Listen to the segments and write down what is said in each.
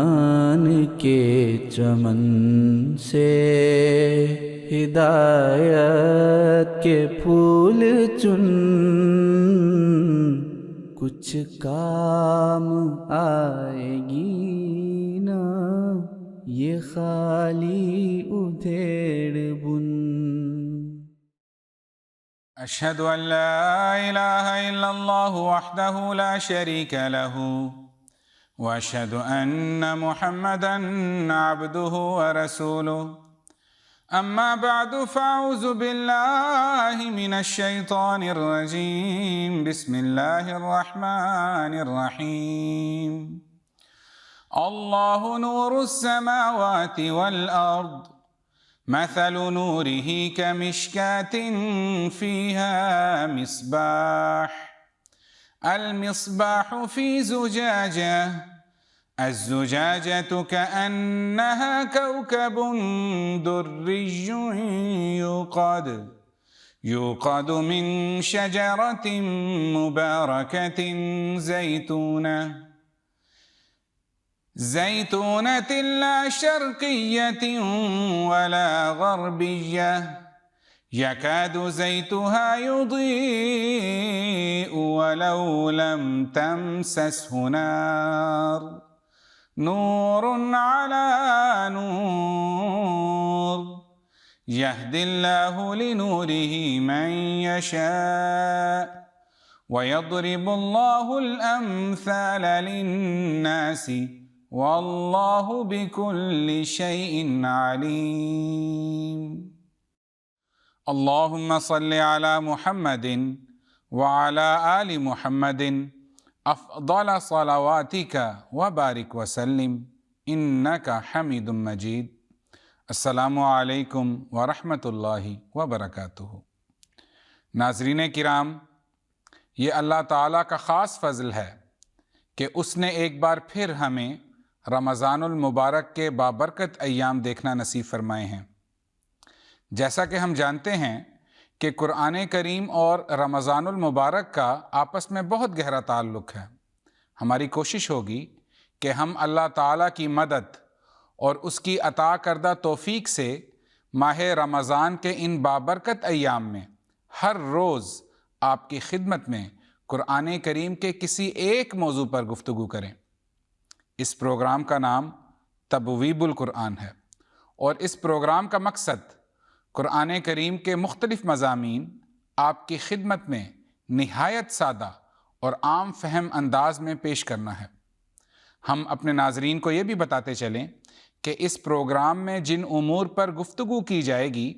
قرآن کے چمن سے ہدایت کے پھول چن، کچھ کام آئے گی نا یہ خالی ادھیڑ بن۔ اشہد ان لا الہ الا اللہ وحدہ لا شریک لہ واشہد ان محمدا عبدہ ورسولہ، اما بعد فاعوذ باللہ من الشیطان الرجیم، بسم اللہ الرحمن الرحیم۔ اللہ نور السماوات والارض، مثل نوره كمشكاة فيها مصباح، المصباح في زجاجة، الزجاجة كأنها كوكب دري يوقد من شجرة مباركة زيتونة لا شرقية ولا غربية، يكاد زيتها يضيء ولو لم تمسسه نار، نور على نور، يهدي الله لنوره من يشاء ويضرب الله الأمثال للناس واللہ بکل شیء علیم۔ اللہم صل علی محمد وعلی آل محمد افضل صلواتک وبارک وسلم انک حمید مجید۔ السلام علیکم ورحمۃ اللہ وبرکاتہ۔ ناظرین کرام، یہ اللہ تعالیٰ کا خاص فضل ہے کہ اس نے ایک بار پھر ہمیں رمضان المبارک کے بابرکت ایام دیکھنا نصیب فرمائے ہیں۔ جیسا کہ ہم جانتے ہیں کہ قرآن کریم اور رمضان المبارک کا آپس میں بہت گہرا تعلق ہے۔ ہماری کوشش ہوگی کہ ہم اللہ تعالیٰ کی مدد اور اس کی عطا کردہ توفیق سے ماہ رمضان کے ان بابرکت ایام میں ہر روز آپ کی خدمت میں قرآن کریم کے کسی ایک موضوع پر گفتگو کریں۔ اس پروگرام کا نام تبویب القرآن ہے، اور اس پروگرام کا مقصد قرآن کریم کے مختلف مضامین آپ کی خدمت میں نہایت سادہ اور عام فہم انداز میں پیش کرنا ہے۔ ہم اپنے ناظرین کو یہ بھی بتاتے چلیں کہ اس پروگرام میں جن امور پر گفتگو کی جائے گی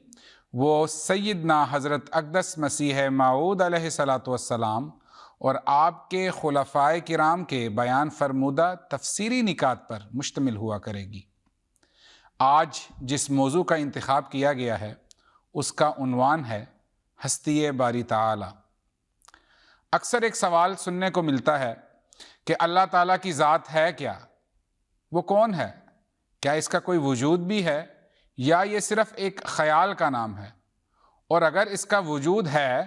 وہ سیدنا حضرت اقدس مسیح موعود علیہ السلام اور آپ کے خلفائے کرام کے بیان فرمودہ تفسیری نکات پر مشتمل ہوا کرے گی۔ آج جس موضوع کا انتخاب کیا گیا ہے اس کا عنوان ہے ہستی باری تعالی۔ اکثر ایک سوال سننے کو ملتا ہے کہ اللہ تعالیٰ کی ذات ہے کیا؟ وہ کون ہے؟ کیا اس کا کوئی وجود بھی ہے یا یہ صرف ایک خیال کا نام ہے؟ اور اگر اس کا وجود ہے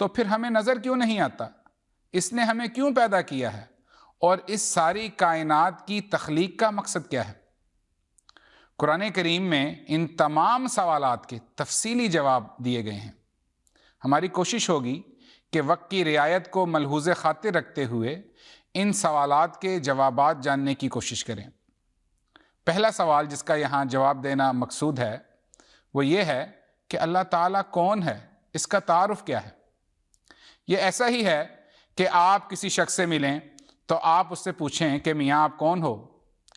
تو پھر ہمیں نظر کیوں نہیں آتا؟ اس نے ہمیں کیوں پیدا کیا ہے؟ اور اس ساری کائنات کی تخلیق کا مقصد کیا ہے؟ قرآن کریم میں ان تمام سوالات کے تفصیلی جواب دیے گئے ہیں۔ ہماری کوشش ہوگی کہ وقت کی رعایت کو ملحوظ خاطر رکھتے ہوئے ان سوالات کے جوابات جاننے کی کوشش کریں۔ پہلا سوال جس کا یہاں جواب دینا مقصود ہے وہ یہ ہے کہ اللہ تعالیٰ کون ہے؟ اس کا تعارف کیا ہے؟ یہ ایسا ہی ہے کہ آپ کسی شخص سے ملیں تو آپ اس سے پوچھیں کہ میاں آپ کون ہو؟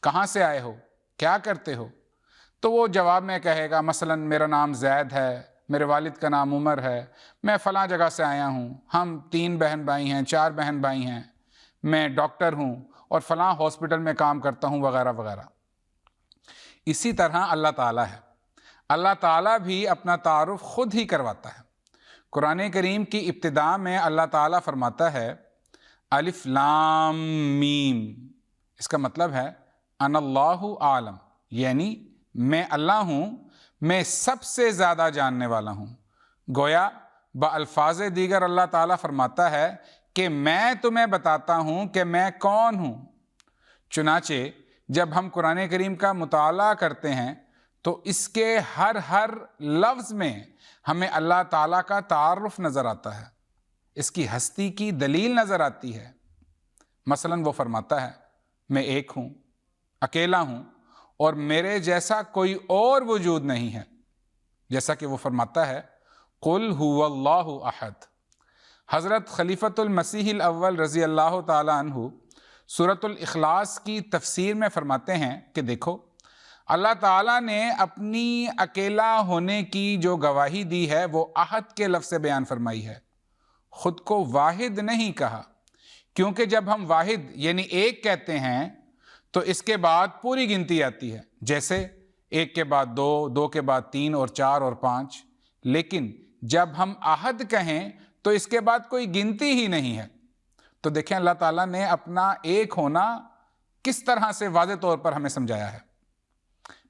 کہاں سے آئے ہو؟ کیا کرتے ہو؟ تو وہ جواب میں کہے گا مثلا میرا نام زید ہے، میرے والد کا نام عمر ہے، میں فلاں جگہ سے آیا ہوں، ہم 3 بہن بھائی ہیں، 4 بہن بھائی ہیں، میں ڈاکٹر ہوں اور فلاں ہاسپٹل میں کام کرتا ہوں وغیرہ وغیرہ۔ اسی طرح اللہ تعالیٰ ہے۔ اللہ تعالیٰ بھی اپنا تعارف خود ہی کرواتا ہے۔ قرآن کریم کی ابتدا میں اللہ تعالیٰ فرماتا ہے الف لام میم، اس کا مطلب ہے انا اللہ عالم، یعنی میں اللہ ہوں، میں سب سے زیادہ جاننے والا ہوں۔ گویا بالفاظ دیگر اللہ تعالیٰ فرماتا ہے کہ میں تمہیں بتاتا ہوں کہ میں کون ہوں۔ چنانچہ جب ہم قرآن کریم کا مطالعہ کرتے ہیں تو اس کے ہر لفظ میں ہمیں اللہ تعالیٰ کا تعارف نظر آتا ہے، اس کی ہستی کی دلیل نظر آتی ہے۔ مثلا وہ فرماتا ہے میں ایک ہوں، اکیلا ہوں، اور میرے جیسا کوئی اور وجود نہیں ہے، جیسا کہ وہ فرماتا ہے قل هو اللہ احد۔ حضرت خلیفۃ المسیح الاول رضی اللہ تعالی عنہ سورۃ الاخلاص کی تفسیر میں فرماتے ہیں کہ دیکھو، اللہ تعالیٰ نے اپنی اکیلا ہونے کی جو گواہی دی ہے وہ احد کے لفظ سے بیان فرمائی ہے، خود کو واحد نہیں کہا، کیونکہ جب ہم واحد یعنی ایک کہتے ہیں تو اس کے بعد پوری گنتی آتی ہے، جیسے ایک کے بعد دو، دو کے بعد تین اور چار اور پانچ، لیکن جب ہم احد کہیں تو اس کے بعد کوئی گنتی ہی نہیں ہے۔ تو دیکھیں اللہ تعالیٰ نے اپنا ایک ہونا کس طرح سے واضح طور پر ہمیں سمجھایا ہے۔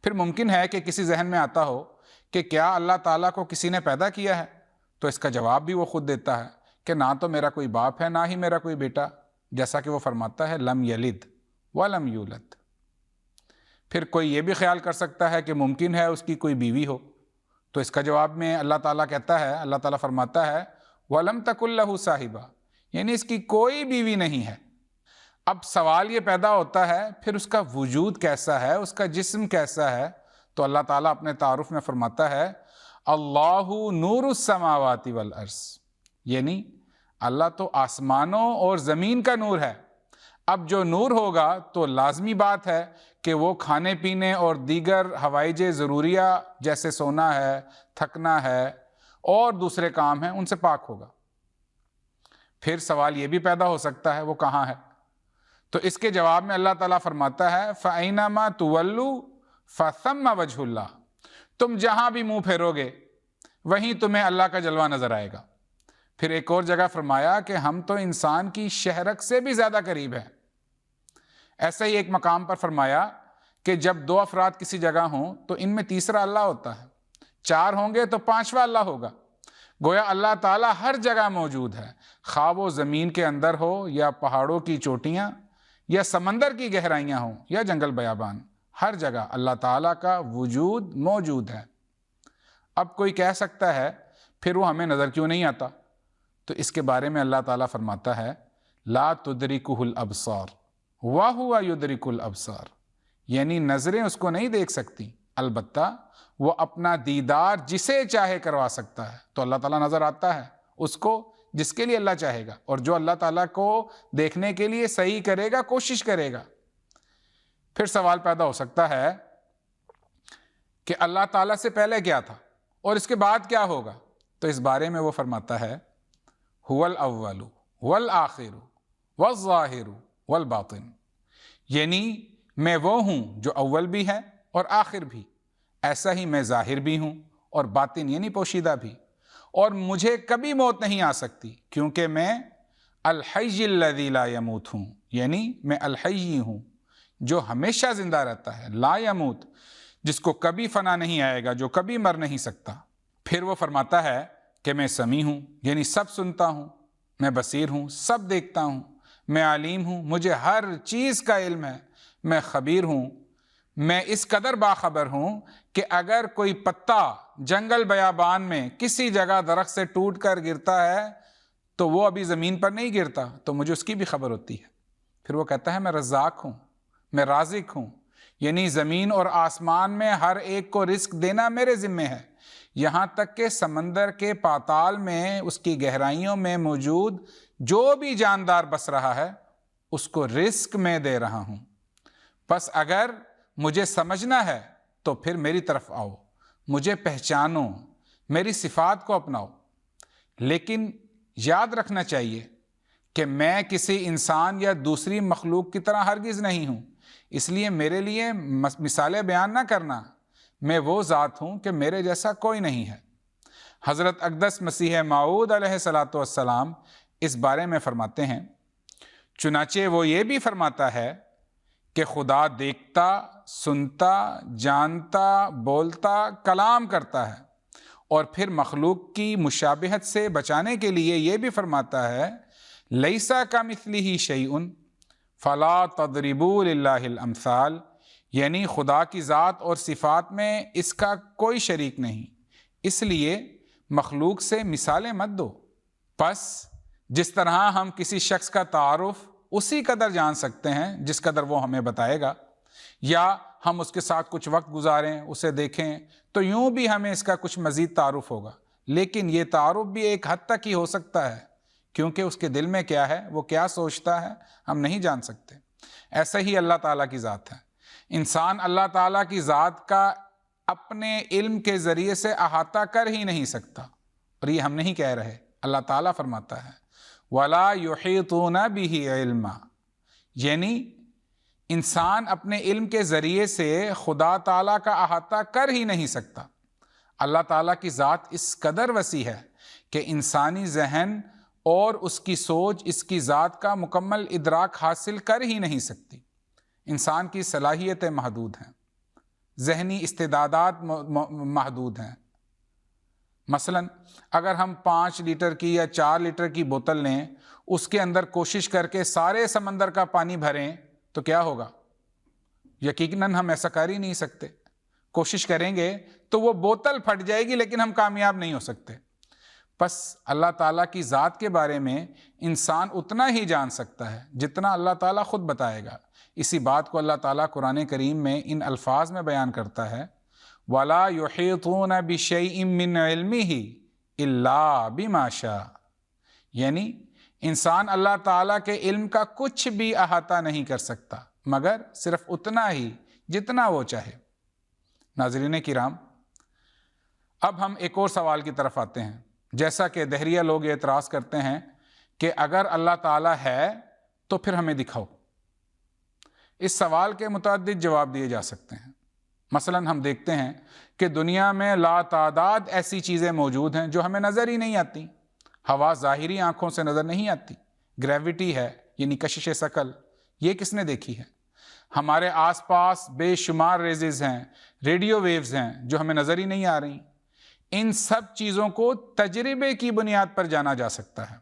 پھر ممکن ہے کہ کسی ذہن میں آتا ہو کہ کیا اللہ تعالیٰ کو کسی نے پیدا کیا ہے؟ تو اس کا جواب بھی وہ خود دیتا ہے کہ نہ تو میرا کوئی باپ ہے نہ ہی میرا کوئی بیٹا، جیسا کہ وہ فرماتا ہے لم یلد ولم یولد۔ پھر کوئی یہ بھی خیال کر سکتا ہے کہ ممکن ہے اس کی کوئی بیوی ہو، تو اس کا جواب میں اللہ تعالیٰ کہتا ہے، اللہ تعالیٰ فرماتا ہے وَلَمْ تَكُنْ لَهُ صَاحِبَةٌ، یعنی اس کی کوئی بیوی نہیں ہے۔ اب سوال یہ پیدا ہوتا ہے پھر اس کا وجود کیسا ہے، اس کا جسم کیسا ہے؟ تو اللہ تعالیٰ اپنے تعارف میں فرماتا ہے اللہ نور السماوات والارض، یعنی اللہ تو آسمانوں اور زمین کا نور ہے۔ اب جو نور ہوگا تو لازمی بات ہے کہ وہ کھانے پینے اور دیگر حوائج ضروریہ جیسے سونا ہے، تھکنا ہے اور دوسرے کام ہیں ان سے پاک ہوگا۔ پھر سوال یہ بھی پیدا ہو سکتا ہے وہ کہاں ہے؟ تو اس کے جواب میں اللہ تعالیٰ فرماتا ہے فَأَيْنَمَا تُوَلُّوا فَثَمَّ وَجْهُ اللَّهِ، تم جہاں بھی منہ پھیرو گے وہیں تمہیں اللہ کا جلوہ نظر آئے گا۔ پھر ایک اور جگہ فرمایا کہ ہم تو انسان کی شہرک سے بھی زیادہ قریب ہیں۔ ایسے ہی ایک مقام پر فرمایا کہ جب دو افراد کسی جگہ ہوں تو ان میں تیسرا اللہ ہوتا ہے، چار ہوں گے تو پانچواں اللہ ہوگا۔ گویا اللہ تعالیٰ ہر جگہ موجود ہے، خواہ وہ زمین کے اندر ہو یا پہاڑوں کی چوٹیاں یا سمندر کی گہرائیاں ہوں یا جنگل بیابان، ہر جگہ اللہ تعالیٰ کا وجود موجود ہے۔ اب کوئی کہہ سکتا ہے پھر وہ ہمیں نظر کیوں نہیں آتا؟ تو اس کے بارے میں اللہ تعالیٰ فرماتا ہے لا تدرکہ الابصار وہو یدرک الابصار، یعنی نظریں اس کو نہیں دیکھ سکتی، البتہ وہ اپنا دیدار جسے چاہے کروا سکتا ہے۔ تو اللہ تعالیٰ نظر آتا ہے اس کو جس کے لیے اللہ چاہے گا، اور جو اللہ تعالیٰ کو دیکھنے کے لیے صحیح کرے گا، کوشش کرے گا۔ پھر سوال پیدا ہو سکتا ہے کہ اللہ تعالیٰ سے پہلے کیا تھا اور اس کے بعد کیا ہوگا؟ تو اس بارے میں وہ فرماتا ہے هو الاول والآخر والظاہر والباطن، یعنی میں وہ ہوں جو اول بھی ہے اور آخر بھی، ایسا ہی میں ظاہر بھی ہوں اور باطن یعنی پوشیدہ بھی، اور مجھے کبھی موت نہیں آ سکتی کیونکہ میں الحی الذی لا یموت ہوں، یعنی میں الحی ہوں جو ہمیشہ زندہ رہتا ہے، لا یموت جس کو کبھی فنا نہیں آئے گا، جو کبھی مر نہیں سکتا۔ پھر وہ فرماتا ہے کہ میں سمیع ہوں، یعنی سب سنتا ہوں، میں بصیر ہوں، سب دیکھتا ہوں، میں علیم ہوں، مجھے ہر چیز کا علم ہے، میں خبیر ہوں، میں اس قدر باخبر ہوں کہ اگر کوئی پتا جنگل بیابان میں کسی جگہ درخت سے ٹوٹ کر گرتا ہے تو وہ ابھی زمین پر نہیں گرتا، تو مجھے اس کی بھی خبر ہوتی ہے۔ پھر وہ کہتا ہے میں رزاق ہوں، میں رازق ہوں، یعنی زمین اور آسمان میں ہر ایک کو رزق دینا میرے ذمے ہے، یہاں تک کہ سمندر کے پاتال میں اس کی گہرائیوں میں موجود جو بھی جاندار بس رہا ہے اس کو رزق میں دے رہا ہوں۔ پس اگر مجھے سمجھنا ہے تو پھر میری طرف آؤ، مجھے پہچانو، میری صفات کو اپناؤ۔ لیکن یاد رکھنا چاہیے کہ میں کسی انسان یا دوسری مخلوق کی طرح ہرگز نہیں ہوں، اس لیے میرے لیے مثالیں بیان نہ کرنا، میں وہ ذات ہوں کہ میرے جیسا کوئی نہیں ہے۔ حضرت اقدس مسیح موعود علیہ السلام اس بارے میں فرماتے ہیں، چنانچہ وہ یہ بھی فرماتا ہے کہ خدا دیکھتا، سنتا، جانتا، بولتا، کلام کرتا ہے، اور پھر مخلوق کی مشابہت سے بچانے کے لیے یہ بھی فرماتا ہے لیسا کمثلہ شیء فلا تضربوا للہ الامثال یعنی خدا کی ذات اور صفات میں اس کا کوئی شریک نہیں، اس لیے مخلوق سے مثالیں مت دو۔ پس جس طرح ہم کسی شخص کا تعارف اسی قدر جان سکتے ہیں جس قدر وہ ہمیں بتائے گا، یا ہم اس کے ساتھ کچھ وقت گزاریں، اسے دیکھیں، تو یوں بھی ہمیں اس کا کچھ مزید تعارف ہوگا، لیکن یہ تعارف بھی ایک حد تک ہی ہو سکتا ہے، کیونکہ اس کے دل میں کیا ہے، وہ کیا سوچتا ہے، ہم نہیں جان سکتے۔ ایسا ہی اللہ تعالیٰ کی ذات ہے۔ انسان اللہ تعالیٰ کی ذات کا اپنے علم کے ذریعے سے احاطہ کر ہی نہیں سکتا، اور یہ ہم نہیں کہہ رہے، اللہ تعالیٰ فرماتا ہے وَلَا يُحِيطُونَ بِهِ عِلْمًا، یعنی انسان اپنے علم کے ذریعے سے خدا تعالیٰ کا احاطہ کر ہی نہیں سکتا۔ اللہ تعالیٰ کی ذات اس قدر وسیع ہے کہ انسانی ذہن اور اس کی سوچ اس کی ذات کا مکمل ادراک حاصل کر ہی نہیں سکتی۔ انسان کی صلاحیتیں محدود ہیں، ذہنی استعدادات محدود ہیں۔ مثلا اگر ہم 5 لیٹر کی یا 4 لیٹر کی بوتل لیں، اس کے اندر کوشش کر کے سارے سمندر کا پانی بھریں تو کیا ہوگا؟ یقیناً ہم ایسا کر ہی نہیں سکتے۔ کوشش کریں گے تو وہ بوتل پھٹ جائے گی، لیکن ہم کامیاب نہیں ہو سکتے۔ پس اللہ تعالیٰ کی ذات کے بارے میں انسان اتنا ہی جان سکتا ہے جتنا اللہ تعالیٰ خود بتائے گا۔ اسی بات کو اللہ تعالیٰ قرآن کریم میں ان الفاظ میں بیان کرتا ہے وَلَا يُحِيطُونَ بِشَيْءٍ مِّنْ عِلْمِهِ إِلَّا بِمَا شَاءَ، یعنی انسان اللہ تعالیٰ کے علم کا کچھ بھی احاطہ نہیں کر سکتا مگر صرف اتنا ہی جتنا وہ چاہے۔ ناظرین کرام، اب ہم ایک اور سوال کی طرف آتے ہیں۔ جیسا کہ دہریہ لوگ اعتراض کرتے ہیں کہ اگر اللہ تعالیٰ ہے تو پھر ہمیں دکھاؤ۔ اس سوال کے متعدد جواب دیے جا سکتے ہیں۔ مثلا ہم دیکھتے ہیں کہ دنیا میں لا تعداد ایسی چیزیں موجود ہیں جو ہمیں نظر ہی نہیں آتی۔ ہوا ظاہری آنکھوں سے نظر نہیں آتی۔ گریوٹی ہے، یعنی کشش ثقل، یہ کس نے دیکھی ہے؟ ہمارے آس پاس بے شمار ریزز ہیں، ریڈیو ویوز ہیں جو ہمیں نظر ہی نہیں آ رہی۔ ان سب چیزوں کو تجربے کی بنیاد پر جانا جا سکتا ہے۔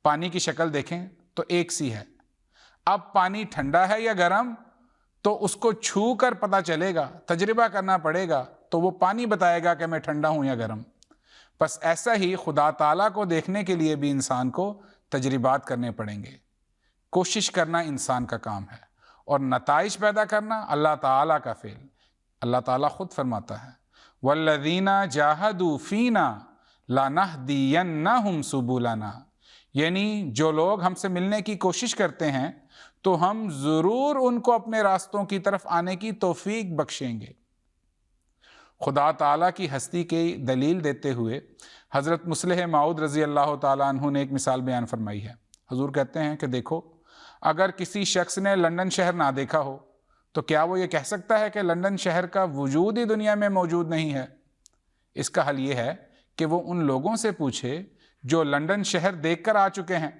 پانی کی شکل دیکھیں تو ایک سی ہے۔ اب پانی ٹھنڈا ہے یا گرم تو اس کو چھو کر پتہ چلے گا، تجربہ کرنا پڑے گا تو وہ پانی بتائے گا کہ میں ٹھنڈا ہوں یا گرم۔ بس ایسا ہی خدا تعالیٰ کو دیکھنے کے لیے بھی انسان کو تجربات کرنے پڑیں گے۔ کوشش کرنا انسان کا کام ہے اور نتائج پیدا کرنا اللہ تعالیٰ کا فعل۔ اللہ تعالیٰ خود فرماتا ہے وَالَّذِينَ جَاهَدُوا فِينَا لَنَهْدِيَنَّهُمْ سُبُلَنَا، یعنی جو لوگ ہم سے ملنے کی کوشش کرتے ہیں تو ہم ضرور ان کو اپنے راستوں کی طرف آنے کی توفیق بخشیں گے۔ خدا تعالیٰ کی ہستی کی دلیل دیتے ہوئے حضرت مصلح موعود رضی اللہ تعالیٰ عنہ نے ایک مثال بیان فرمائی ہے۔ حضور کہتے ہیں کہ دیکھو، اگر کسی شخص نے لندن شہر نہ دیکھا ہو تو کیا وہ یہ کہہ سکتا ہے کہ لندن شہر کا وجود ہی دنیا میں موجود نہیں ہے؟ اس کا حل یہ ہے کہ وہ ان لوگوں سے پوچھے جو لندن شہر دیکھ کر آ چکے ہیں،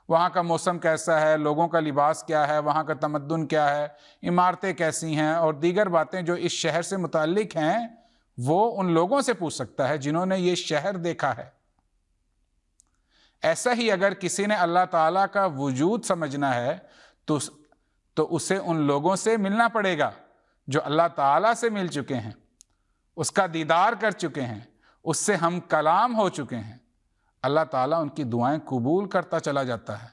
وہاں کا موسم کیسا ہے، لوگوں کا لباس کیا ہے، وہاں کا تمدن کیا ہے، عمارتیں کیسی ہیں، اور دیگر باتیں جو اس شہر سے متعلق ہیں وہ ان لوگوں سے پوچھ سکتا ہے جنہوں نے یہ شہر دیکھا ہے۔ ایسا ہی اگر کسی نے اللہ تعالیٰ کا وجود سمجھنا ہے تو اسے ان لوگوں سے ملنا پڑے گا جو اللہ تعالیٰ سے مل چکے ہیں، اس کا دیدار کر چکے ہیں، اس سے ہم کلام ہو چکے ہیں۔ اللہ تعالیٰ ان کی دعائیں قبول کرتا چلا جاتا ہے۔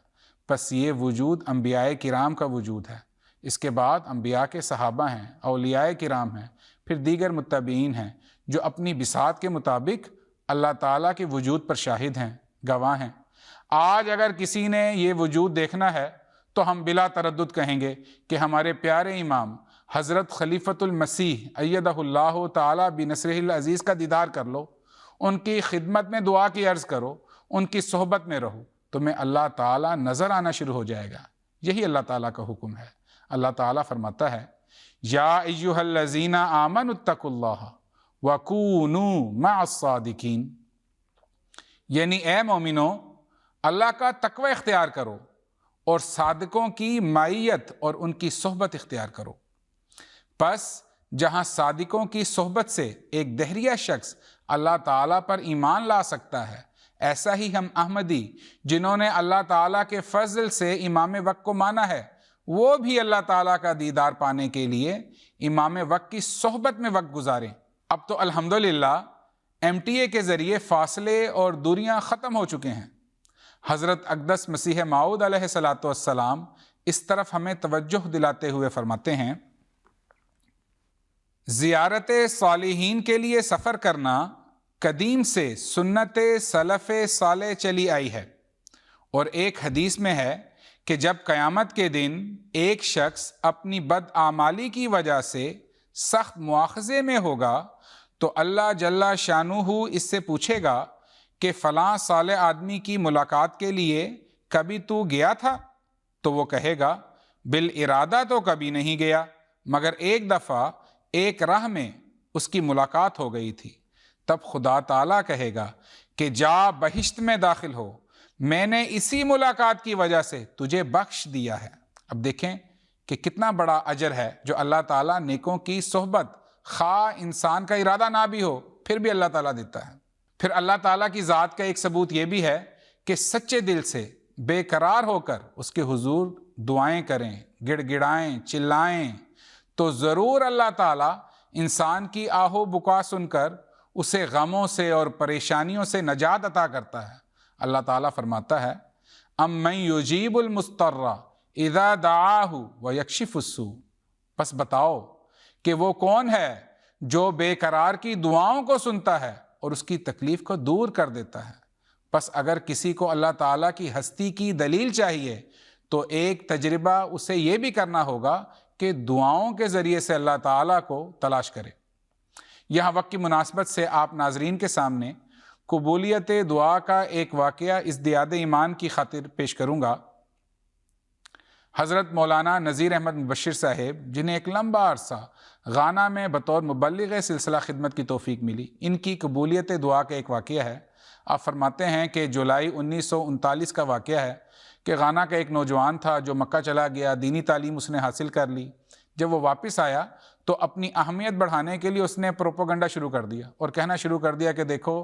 بس یہ وجود انبیاء کرام کا وجود ہے۔ اس کے بعد انبیاء کے صحابہ ہیں، اولیاء کرام ہیں، پھر دیگر متبعین ہیں جو اپنی بساط کے مطابق اللہ تعالیٰ کے وجود پر شاہد ہیں، گواہ ہیں۔ آج اگر کسی نے یہ وجود دیکھنا ہے تو ہم بلا تردد کہیں گے کہ ہمارے پیارے امام حضرت خلیفۃ المسیح ایدہ اللہ تعالیٰ بنصرہ العزیز کا دیدار کر لو، ان کی خدمت میں دعا کی عرض کرو، ان کی صحبت میں رہو، تمہیں اللہ تعالیٰ نظر آنا شروع ہو جائے گا۔ یہی اللہ تعالیٰ کا حکم ہے۔ اللہ تعالیٰ فرماتا ہے یا ایھا الذین آمنوا اتقوا اللہ وکونوا مع الصادقین، یعنی اے مومنو، اللہ کا تقوی اختیار کرو اور صادقوں کی معیت اور ان کی صحبت اختیار کرو۔ پس جہاں صادقوں کی صحبت سے ایک دہریہ شخص اللہ تعالیٰ پر ایمان لا سکتا ہے، ایسا ہی ہم احمدی جنہوں نے اللہ تعالیٰ کے فضل سے امام وقت کو مانا ہے، وہ بھی اللہ تعالیٰ کا دیدار پانے کے لیے امام وقت کی صحبت میں وقت گزاریں۔ اب تو الحمدللہ MTA کے ذریعے فاصلے اور دوریاں ختم ہو چکے ہیں۔ حضرت اقدس مسیح موعود علیہ السلام اس طرف ہمیں توجہ دلاتے ہوئے فرماتے ہیں، زیارت صالحین کے لیے سفر کرنا قدیم سے سنت سلف صالح چلی آئی ہے، اور ایک حدیث میں ہے کہ جب قیامت کے دن ایک شخص اپنی بدعمالی کی وجہ سے سخت مواخذے میں ہوگا تو اللہ جل شانہ اس سے پوچھے گا کہ فلاں صالح آدمی کی ملاقات کے لیے کبھی تو گیا تھا؟ تو وہ کہے گا بالارادہ تو کبھی نہیں گیا، مگر ایک دفعہ ایک راہ میں اس کی ملاقات ہو گئی تھی۔ تب خدا تعالیٰ کہے گا کہ جا بہشت میں داخل ہو، میں نے اسی ملاقات کی وجہ سے تجھے بخش دیا ہے۔ اب دیکھیں کہ کتنا بڑا اجر ہے جو اللہ تعالیٰ نیکوں کی صحبت، خواہ انسان کا ارادہ نہ بھی ہو پھر بھی اللہ تعالیٰ دیتا ہے۔ پھر اللہ تعالیٰ کی ذات کا ایک ثبوت یہ بھی ہے کہ سچے دل سے بے قرار ہو کر اس کے حضور دعائیں کریں، گڑ گڑائیں، چلائیں، تو ضرور اللہ تعالیٰ انسان کی آہو بکا سن کر اسے غموں سے اور پریشانیوں سے نجات عطا کرتا ہے۔ اللہ تعالیٰ فرماتا ہے اَمَّن یُجِیبُ الْمُضْطَرَّ اِذَا دَعَاهُ وَیَکْشِفُ السُّوءَ، پس بتاؤ کہ وہ کون ہے جو بے قرار کی دعاؤں کو سنتا ہے اور اس کی تکلیف کو دور کر دیتا ہے۔ پس اگر کسی کو اللہ تعالیٰ کی ہستی کی دلیل چاہیے تو ایک تجربہ اسے یہ بھی کرنا ہوگا کہ دعاؤں کے ذریعے سے اللہ تعالیٰ کو تلاش کرے۔ یہاں وقت کی مناسبت سے آپ ناظرین کے سامنے قبولیت دعا کا ایک واقعہ ازدیاد ایمان کی خاطر پیش کروں گا۔ حضرت مولانا نذیر احمد مبشر صاحب، جنہیں ایک لمبا عرصہ غانا میں بطور مبلغ سلسلہ خدمت کی توفیق ملی، ان کی قبولیت دعا کا ایک واقعہ ہے۔ آپ فرماتے ہیں کہ جولائی 1939 کا واقعہ ہے کہ غانا کا ایک نوجوان تھا جو مکہ چلا گیا، دینی تعلیم اس نے حاصل کر لی۔ جب وہ واپس آیا تو اپنی اہمیت بڑھانے کے لیے اس نے پروپیگنڈا شروع کر دیا اور کہنا شروع کر دیا کہ دیکھو،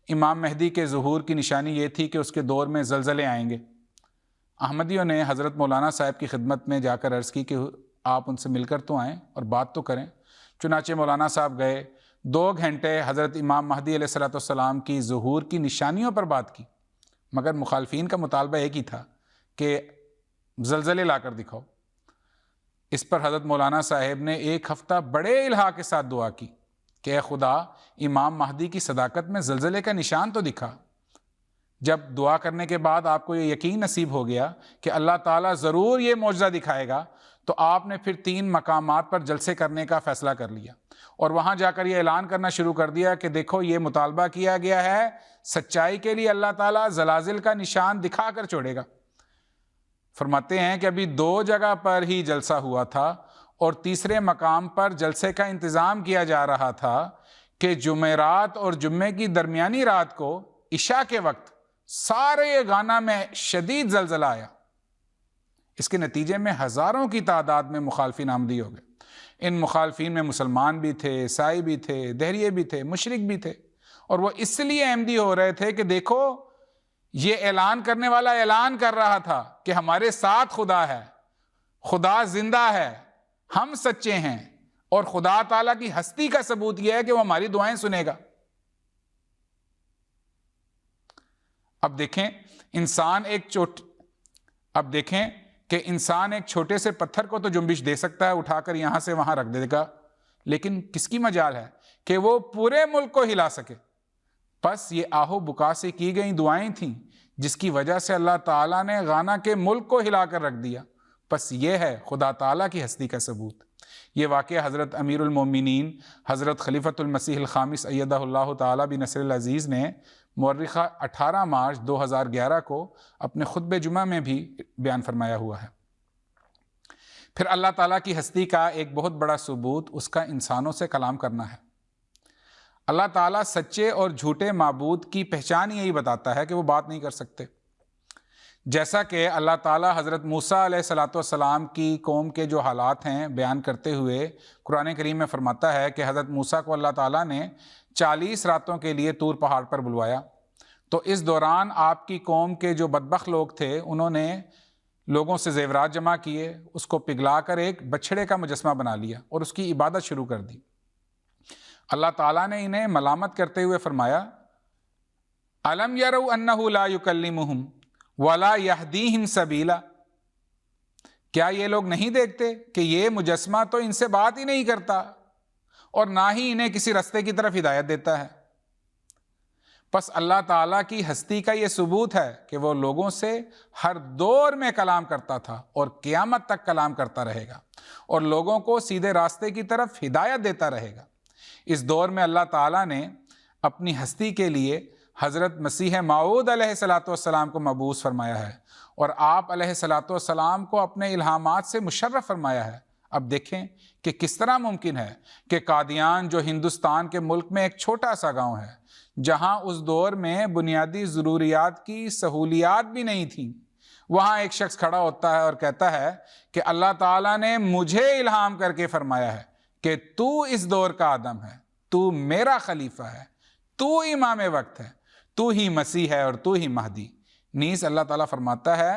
امام مہدی کے ظہور کی نشانی یہ تھی کہ اس کے دور میں زلزلے آئیں گے۔ احمدیوں نے حضرت مولانا صاحب کی خدمت میں جا کر عرض کی کہ آپ ان سے مل کر تو آئیں اور بات تو کریں۔ چنانچہ مولانا صاحب گئے، 2 گھنٹے حضرت امام مہدی علیہ السلام کی ظہور کی نشانیوں پر بات کی، مگر مخالفین کا مطالبہ ایک ہی تھا کہ زلزلے لا کر دکھاؤ۔ اس پر حضرت مولانا صاحب نے 1 ہفتہ بڑے الہا کے ساتھ دعا کی کہ اے خدا، امام مہدی کی صداقت میں زلزلے کا نشان تو دکھا۔ جب دعا کرنے کے بعد آپ کو یہ یقین نصیب ہو گیا کہ اللہ تعالیٰ ضرور یہ معجزہ دکھائے گا، تو آپ نے پھر 3 مقامات پر جلسے کرنے کا فیصلہ کر لیا اور وہاں جا کر یہ اعلان کرنا شروع کر دیا کہ دیکھو، یہ مطالبہ کیا گیا ہے، سچائی کے لیے اللہ تعالیٰ زلازل کا نشان دکھا کر چھوڑے گا۔ فرماتے ہیں کہ ابھی 2 جگہ پر ہی جلسہ ہوا تھا اور تیسرے مقام پر جلسے کا انتظام کیا جا رہا تھا کہ جمعرات اور جمعے کی درمیانی رات کو عشاء کے وقت سارے غانا میں شدید زلزلہ آیا۔ اس کے نتیجے میں ہزاروں کی تعداد میں مخالفین آمدی ہو گئے۔ ان مخالفین میں مسلمان بھی تھے، عیسائی بھی تھے، دہریے بھی تھے، مشرک بھی تھے، اور وہ اس لیے احمدی ہو رہے تھے کہ دیکھو، یہ اعلان کرنے والا اعلان کر رہا تھا کہ ہمارے ساتھ خدا ہے، خدا زندہ ہے، ہم سچے ہیں، اور خدا تعالیٰ کی ہستی کا ثبوت یہ ہے کہ وہ ہماری دعائیں سنے گا۔ اب دیکھیں کہ انسان ایک چھوٹے سے پتھر کو تو جنبش دے سکتا ہے، اٹھا کر یہاں سے وہاں رکھ دے گا، لیکن کس کی مجال ہے کہ وہ پورے ملک کو ہلا سکے؟ پس یہ آہو بکا سے کی گئی دعائیں تھیں جس کی وجہ سے اللہ تعالیٰ نے غانا کے ملک کو ہلا کر رکھ دیا۔ پس یہ ہے خدا تعالیٰ کی ہستی کا ثبوت۔ یہ واقعہ حضرت امیر المومنین حضرت خلیفۃ المسیح الخامس ایدہ اللہ تعالیٰ بنصر العزیز نے مورخہ 18 مارچ 2011 کو اپنے خطبہ جمعہ میں بھی بیان فرمایا ہوا ہے۔ پھر اللہ تعالیٰ کی ہستی کا ایک بہت بڑا ثبوت اس کا انسانوں سے کلام کرنا ہے۔ اللہ تعالیٰ سچے اور جھوٹے معبود کی پہچان یہی بتاتا ہے کہ وہ بات نہیں کر سکتے۔ جیسا کہ اللہ تعالیٰ حضرت موسیٰ علیہ السلام کی قوم کے جو حالات ہیں بیان کرتے ہوئے قرآن کریم میں فرماتا ہے کہ حضرت موسیٰ کو اللہ تعالیٰ نے 40 راتوں کے لیے طور پہاڑ پر بلوایا، تو اس دوران آپ کی قوم کے جو بدبخت لوگ تھے انہوں نے لوگوں سے زیورات جمع کیے، اس کو پگھلا کر ایک بچھڑے کا مجسمہ بنا لیا اور اس کی عبادت شروع کر دی۔ اللہ تعالیٰ نے انہیں ملامت کرتے ہوئے فرمایا الم یروا انہ لا یکلمہم ولا یہدیہم سبیلا، کیا یہ لوگ نہیں دیکھتے کہ یہ مجسمہ تو ان سے بات ہی نہیں کرتا اور نہ ہی انہیں کسی رستے کی طرف ہدایت دیتا ہے۔ پس اللہ تعالیٰ کی ہستی کا یہ ثبوت ہے کہ وہ لوگوں سے ہر دور میں کلام کرتا تھا اور قیامت تک کلام کرتا رہے گا اور لوگوں کو سیدھے راستے کی طرف ہدایت دیتا رہے گا۔ اس دور میں اللہ تعالیٰ نے اپنی ہستی کے لیے حضرت مسیح موعود علیہ السلام کو مبعوث فرمایا ہے اور آپ علیہ السلام کو اپنے الہامات سے مشرف فرمایا ہے۔ اب دیکھیں کہ کس طرح ممکن ہے کہ قادیان، جو ہندوستان کے ملک میں ایک چھوٹا سا گاؤں ہے جہاں اس دور میں بنیادی ضروریات کی سہولیات بھی نہیں تھیں، وہاں ایک شخص کھڑا ہوتا ہے اور کہتا ہے کہ اللہ تعالیٰ نے مجھے الہام کر کے فرمایا ہے کہ تو اس دور کا آدم ہے، تو میرا خلیفہ ہے، تو امام وقت ہے، تو ہی مسیح ہے اور تو ہی مہدی۔ نیز اللہ تعالیٰ فرماتا ہے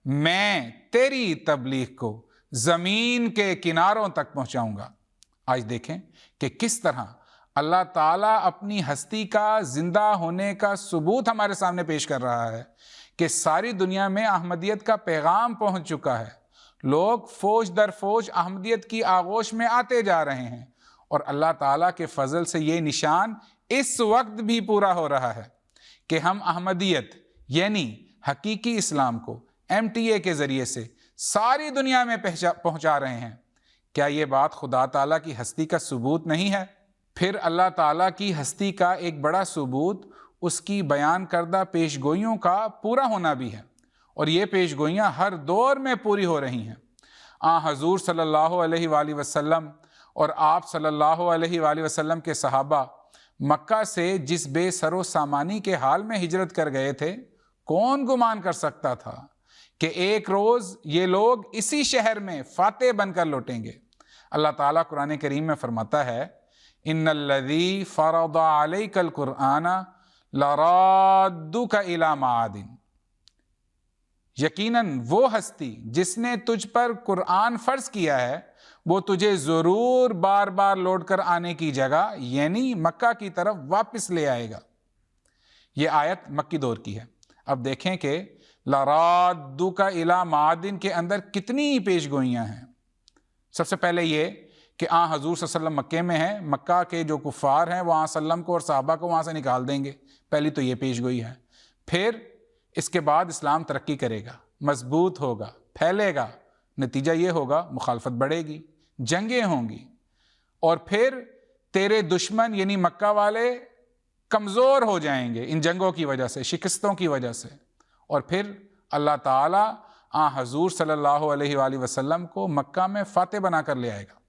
میں تیری تبلیغ کو زمین کے کناروں تک پہنچاؤں گا۔ آج دیکھیں کہ کس طرح اللہ تعالیٰ اپنی ہستی کا زندہ ہونے کا ثبوت ہمارے سامنے پیش کر رہا ہے کہ ساری دنیا میں احمدیت کا پیغام پہنچ چکا ہے، لوگ فوج در فوج احمدیت کی آغوش میں آتے جا رہے ہیں، اور اللہ تعالیٰ کے فضل سے یہ نشان اس وقت بھی پورا ہو رہا ہے کہ ہم احمدیت یعنی حقیقی اسلام کو MTA کے ذریعے سے ساری دنیا میں پہنچا رہے ہیں۔ کیا یہ بات خدا تعالیٰ کی ہستی کا ثبوت نہیں ہے؟ پھر اللہ تعالیٰ کی ہستی کا ایک بڑا ثبوت اس کی بیان کردہ پیش گوئیوں کا پورا ہونا بھی ہے، اور یہ پیش گوئیاں ہر دور میں پوری ہو رہی ہیں۔ حضور صلی اللہ علیہ وآلہ وسلم اور آپ صلی اللہ علیہ وآلہ وسلم کے صحابہ مکہ سے جس بے سر و سامانی کے حال میں ہجرت کر گئے تھے، کون گمان کر سکتا تھا کہ ایک روز یہ لوگ اسی شہر میں فاتح بن کر لوٹیں گے۔ اللہ تعالیٰ قرآن کریم میں فرماتا ہے ان الذی فرض علیک القرآن لرادک الی معاد، یقیناً وہ ہستی جس نے تجھ پر قرآن فرض کیا ہے وہ تجھے ضرور بار بار لوٹ کر آنے کی جگہ یعنی مکہ کی طرف واپس لے آئے گا۔ یہ آیت مکی دور کی ہے۔ اب دیکھیں کہ لرادک الی معاد کے اندر کتنی پیش گوئیاں ہیں۔ سب سے پہلے یہ کہ حضور صلی اللہ علیہ وسلم مکے میں ہیں، مکہ کے جو کفار ہیں وہ وسلم کو اور صحابہ کو وہاں سے نکال دیں گے، پہلی تو یہ پیش گوئی ہے۔ پھر اس کے بعد اسلام ترقی کرے گا، مضبوط ہوگا، پھیلے گا، نتیجہ یہ ہوگا مخالفت بڑھے گی، جنگیں ہوں گی، اور پھر تیرے دشمن یعنی مکہ والے کمزور ہو جائیں گے ان جنگوں کی وجہ سے، شکستوں کی وجہ سے، اور پھر اللہ تعالیٰ حضور صلی اللہ علیہ وآلہ وسلم کو مکہ میں فاتح بنا کر لے آئے گا۔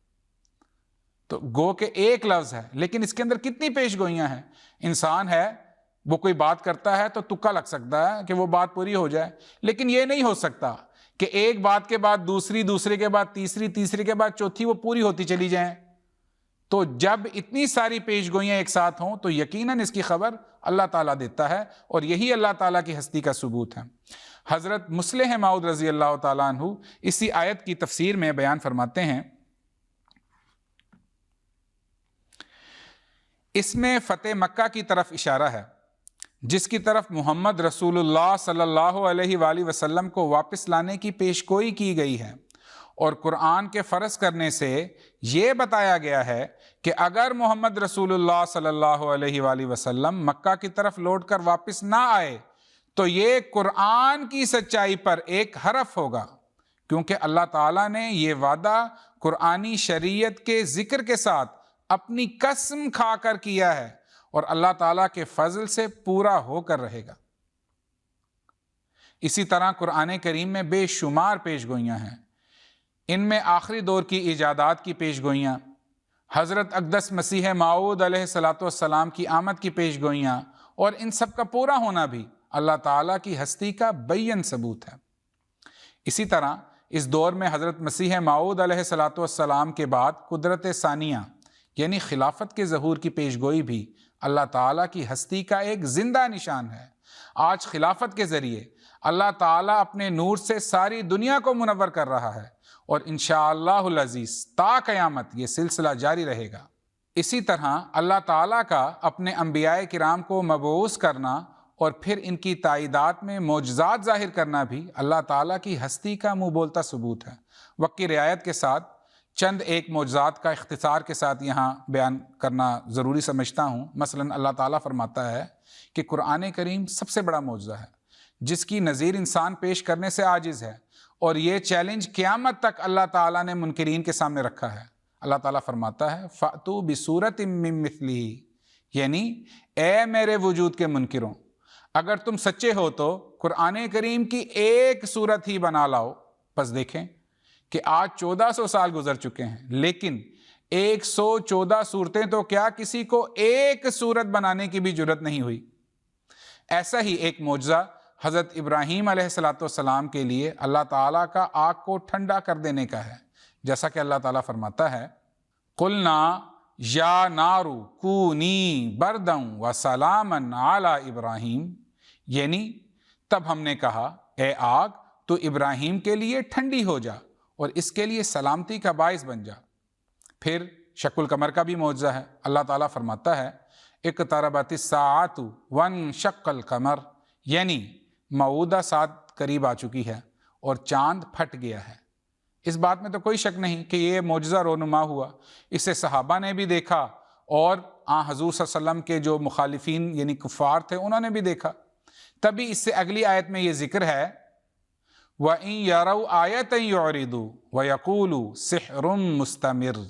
تو گو کہ ایک لفظ ہے لیکن اس کے اندر کتنی پیش گوئیاں ہیں۔ انسان ہے، وہ کوئی بات کرتا ہے تو تکا لگ سکتا ہے کہ وہ بات پوری ہو جائے، لیکن یہ نہیں ہو سکتا کہ ایک بات کے بعد دوسری، دوسرے کے بعد تیسری، تیسرے کے بعد چوتھی وہ پوری ہوتی چلی جائیں۔ تو جب اتنی ساری پیش گوئیاں ایک ساتھ ہوں تو یقیناً اس کی خبر اللہ تعالیٰ دیتا ہے، اور یہی اللہ تعالیٰ کی ہستی کا ثبوت ہے۔ حضرت مصلح موعود رضی اللہ تعالیٰ عنہ اسی آیت کی تفسیر میں بیان فرماتے ہیں، اس میں فتح مکہ کی طرف اشارہ ہے جس کی طرف محمد رسول اللہ صلی اللہ علیہ وآلہ وسلم کو واپس لانے کی پیشگوئی کی گئی ہے، اور قرآن کے فرض کرنے سے یہ بتایا گیا ہے کہ اگر محمد رسول اللہ صلی اللہ علیہ وآلہ وسلم مکہ کی طرف لوٹ کر واپس نہ آئے تو یہ قرآن کی سچائی پر ایک حرف ہوگا، کیونکہ اللہ تعالیٰ نے یہ وعدہ قرآنی شریعت کے ذکر کے ساتھ اپنی قسم کھا کر کیا ہے، اور اللہ تعالیٰ کے فضل سے پورا ہو کر رہے گا۔ اسی طرح قرآن کریم میں بے شمار پیش گوئیاں ہیں، ان میں آخری دور کی ایجادات کی پیش گوئیاں، حضرت اقدس مسیح موعود علیہ السلام کی آمد کی پیش گوئیاں، اور ان سب کا پورا ہونا بھی اللہ تعالیٰ کی ہستی کا بین ثبوت ہے۔ اسی طرح اس دور میں حضرت مسیح موعود علیہ السلام کے بعد قدرت ثانیہ یعنی خلافت کے ظہور کی پیشگوئی بھی اللہ تعالیٰ کی ہستی کا ایک زندہ نشان ہے۔ آج خلافت کے ذریعے اللہ تعالیٰ اپنے نور سے ساری دنیا کو منور کر رہا ہے، اور انشاءاللہ العزیز تا قیامت یہ سلسلہ جاری رہے گا۔ اسی طرح اللہ تعالیٰ کا اپنے انبیاء کرام کو مبعوث کرنا اور پھر ان کی تائیدات میں معجزات ظاہر کرنا بھی اللہ تعالیٰ کی ہستی کا منہ بولتا ثبوت ہے۔ وقت کی رعایت کے ساتھ چند ایک معجزات کا اختصار کے ساتھ یہاں بیان کرنا ضروری سمجھتا ہوں۔ مثلا اللہ تعالیٰ فرماتا ہے کہ قرآن کریم سب سے بڑا معجزہ ہے جس کی نظیر انسان پیش کرنے سے عاجز ہے، اور یہ چیلنج قیامت تک اللہ تعالیٰ نے منکرین کے سامنے رکھا ہے۔ اللہ تعالیٰ فرماتا ہے فَأْتُوا بِسُورَةٍ مِّن مِّثْلِهِ، یعنی اے میرے وجود کے منکروں، اگر تم سچے ہو تو قرآن کریم کی ایک صورت ہی بنا لاؤ۔ پس دیکھیں کہ آج 1400 سال گزر چکے ہیں، لیکن 114 صورتیں تو کیا کسی کو ایک صورت بنانے کی بھی جرت نہیں ہوئی۔ ایسا ہی ایک معجزہ حضرت ابراہیم علیہ السلام کے لیے اللہ تعالیٰ کا آگ کو ٹھنڈا کر دینے کا ہے، جیسا کہ اللہ تعالیٰ فرماتا ہے قُلْنَا یا نارو کونی بردًا وسلامًا علی ابراہیم، یعنی تب ہم نے کہا اے آگ تو ابراہیم کے لیے ٹھنڈی ہو جا اور اس کے لیے سلامتی کا باعث بن جا۔ پھر شق القمر کا بھی معجزہ ہے۔ اللہ تعالیٰ فرماتا ہے اقتربت الساعۃ وانشق القمر، یعنی موعودہ ساعت قریب آ چکی ہے اور چاند پھٹ گیا ہے۔ اس بات میں تو کوئی شک نہیں کہ یہ معجزہ رونما ہوا، اسے صحابہ نے بھی دیکھا، اور حضور صلی اللہ علیہ وسلم کے جو مخالفین یعنی کفار تھے انہوں نے بھی دیکھا۔ تبھی اس سے اگلی آیت میں یہ ذکر ہے وَإِن يَرَوْا آیَةً يُعْرِضُوا وَيَقُولُوا سِحْرٌ مُسْتَمِرٌ،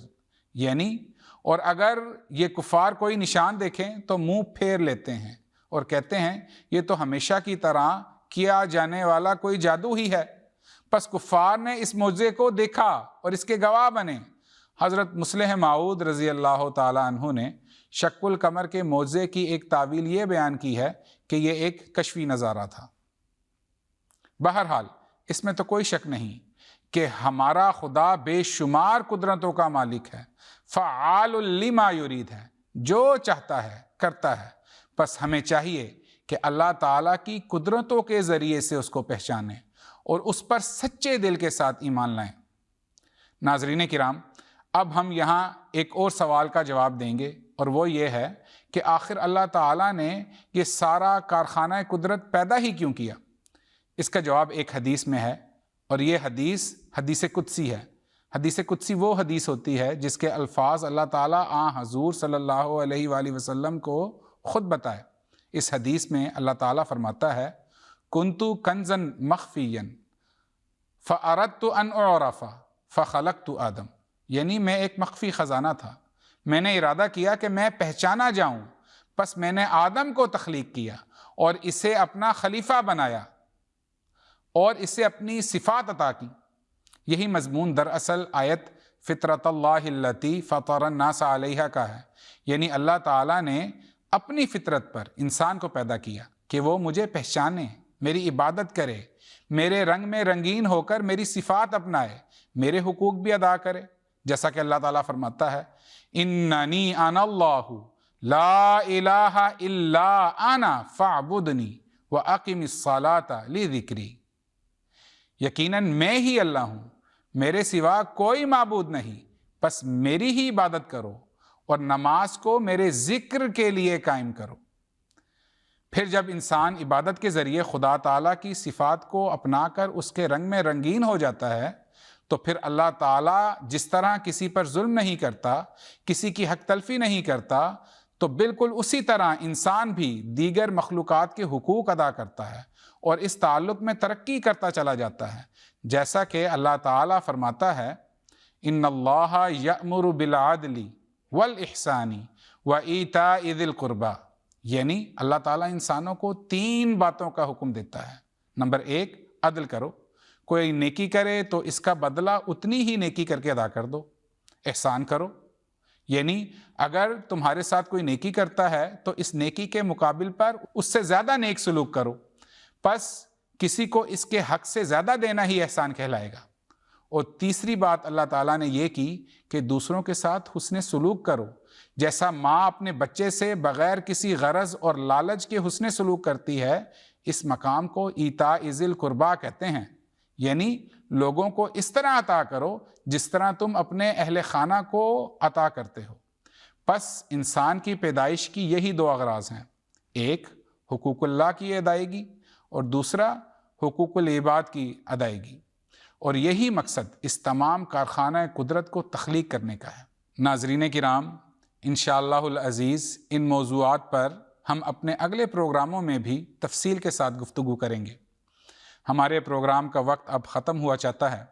یعنی اور اگر یہ کفار کوئی نشان دیکھیں تو منہ پھیر لیتے ہیں اور کہتے ہیں یہ تو ہمیشہ کی طرح کیا جانے والا کوئی جادو ہی ہے۔ پس کفار نے اس معجزے کو دیکھا اور اس کے گواہ بنے۔ حضرت مصلح موعود رضی اللہ تعالی عنہ نے شق القمر کے معجزے کی ایک تعویل یہ بیان کی ہے کہ یہ ایک کشفی نظارہ تھا۔ بہرحال اس میں تو کوئی شک نہیں کہ ہمارا خدا بے شمار قدرتوں کا مالک ہے، فعال لما یرید ہے، جو چاہتا ہے کرتا ہے۔ پس ہمیں چاہیے کہ اللہ تعالیٰ کی قدرتوں کے ذریعے سے اس کو پہچانیں اور اس پر سچے دل کے ساتھ ایمان لائیں۔ ناظرین کرام، اب ہم یہاں ایک اور سوال کا جواب دیں گے، اور وہ یہ ہے کہ آخر اللہ تعالیٰ نے یہ سارا کارخانہ قدرت پیدا ہی کیوں کیا؟ اس کا جواب ایک حدیث میں ہے، اور یہ حدیث قدسی ہے۔ حدیث قدسی وہ حدیث ہوتی ہے جس کے الفاظ اللہ تعالیٰ حضور صلی اللہ علیہ وآلہ وسلم کو خود بتائے۔ اس حدیث میں اللہ تعالیٰ فرماتا ہے کنتو کنزن مخفیًا فاردت ان اعرف فخلقت آدم، یعنی میں ایک مخفی خزانہ تھا، میں نے ارادہ کیا کہ میں پہچانا جاؤں، پس میں نے آدم کو تخلیق کیا اور اسے اپنا خلیفہ بنایا اور اسے اپنی صفات عطا کی۔ یہی مضمون دراصل آیت فطرت اللہ التی فطر الناس علیہا کا ہے، یعنی اللہ تعالیٰ نے اپنی فطرت پر انسان کو پیدا کیا کہ وہ مجھے پہچانے، میری عبادت کرے، میرے رنگ میں رنگین ہو کر میری صفات اپنائے، میرے حقوق بھی ادا کرے، جیسا کہ اللہ تعالیٰ فرماتا ہے اننی انا اللہ لا الہ الا انا فاعبدنی واقم الصلاۃ لذکری، یقیناً میں ہی اللہ ہوں، میرے سوا کوئی معبود نہیں، پس میری ہی عبادت کرو اور نماز کو میرے ذکر کے لیے قائم کرو۔ پھر جب انسان عبادت کے ذریعے خدا تعالیٰ کی صفات کو اپنا کر اس کے رنگ میں رنگین ہو جاتا ہے تو پھر اللہ تعالیٰ جس طرح کسی پر ظلم نہیں کرتا، کسی کی حق تلفی نہیں کرتا، تو بالکل اسی طرح انسان بھی دیگر مخلوقات کے حقوق ادا کرتا ہے اور اس تعلق میں ترقی کرتا چلا جاتا ہے، جیسا کہ اللہ تعالیٰ فرماتا ہے ان اللہ یأمر بالعدل والاحسان وایتاء ذی القربی، یعنی اللہ تعالیٰ انسانوں کو 3 باتوں کا حکم دیتا ہے۔ نمبر 1، عدل کرو، کوئی نیکی کرے تو اس کا بدلہ اتنی ہی نیکی کر کے ادا کر دو۔ احسان کرو، یعنی اگر تمہارے ساتھ کوئی نیکی کرتا ہے تو اس نیکی کے مقابل پر اس سے زیادہ نیک سلوک کرو، پس کسی کو اس کے حق سے زیادہ دینا ہی احسان کہلائے گا۔ اور تیسری بات اللہ تعالیٰ نے یہ کی کہ دوسروں کے ساتھ حسن سلوک کرو، جیسا ماں اپنے بچے سے بغیر کسی غرض اور لالچ کے حسن سلوک کرتی ہے، اس مقام کو ایتاء ذی القربیٰ کہتے ہیں، یعنی لوگوں کو اس طرح عطا کرو جس طرح تم اپنے اہل خانہ کو عطا کرتے ہو۔ پس انسان کی پیدائش کی یہی دو اغراض ہیں، ایک حقوق اللہ کی ادائیگی اور دوسرا حقوق العباد کی ادائیگی، اور یہی مقصد اس تمام کارخانہ قدرت کو تخلیق کرنے کا ہے۔ ناظرین کرام، انشاءاللہ العزیز ان موضوعات پر ہم اپنے اگلے پروگراموں میں بھی تفصیل کے ساتھ گفتگو کریں گے۔ ہمارے پروگرام کا وقت اب ختم ہوا چاہتا ہے،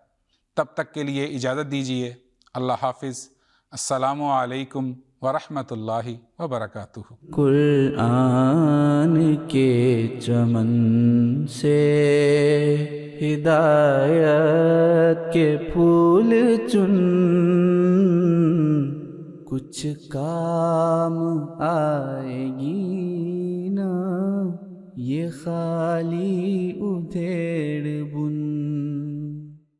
تب تک کے لیے اجازت دیجیے۔ اللہ حافظ۔ السلام علیکم ورحمۃ اللہ وبرکاتہ۔ قرآن کے چمن سے ہدایت کے پھول چن، کچھ کام آئے گی نا یہ خالی ادھیڑ